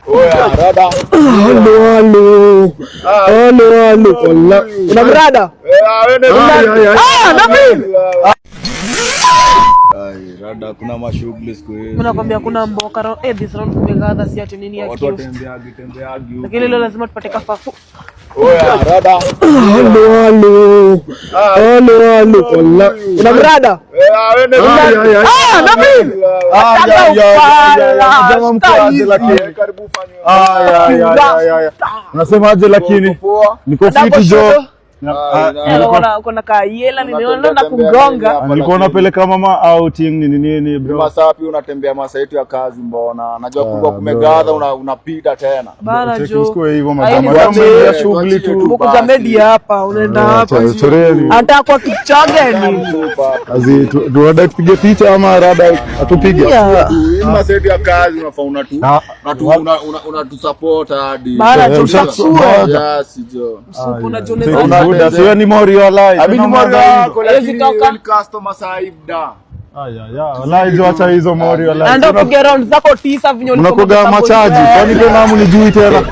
Oya rada. Halo. Una brada? Na mimi. Ai rada kuna mashughuli siku hizi. Mimi nakwambia kuna mboka round this round tumegaza si ati nini yake. Watu tembeagi. Lakini leo lazima tupate kafafu. Oya rada. Halo. Una brada? Na mimi. Jamaa mkwaje lakini karibu fanywe. Unasemaje lakini? Niko fiti jo. Kuna kaela nimeona na kugonga. Nilikuwa napeleka mama outing nini bro. Masapi unatembea masaa yetu ya kazi mbona? Najua kulikuwa kumegadha unapita tena. Bana jo. Usikue hivyo madama ya shughuli tu. Umekuja media hapa unaenda hapa. Hata kwa kichoge ni. Kazi tunataka tupige picha ama rada atupige. Hii masaa yetu ya kazi unafaa unatusupport hadi. Bana jo. Yes jo. Kuna Jonathan. Buda sio ni Morio live. Abi ni Morio lakini customer saibda. Wallahi jo acha hizo Morio live. Anda kupiga round zako 9 vinyo unakoga machaji. Kwani kwa namu ni jui tena.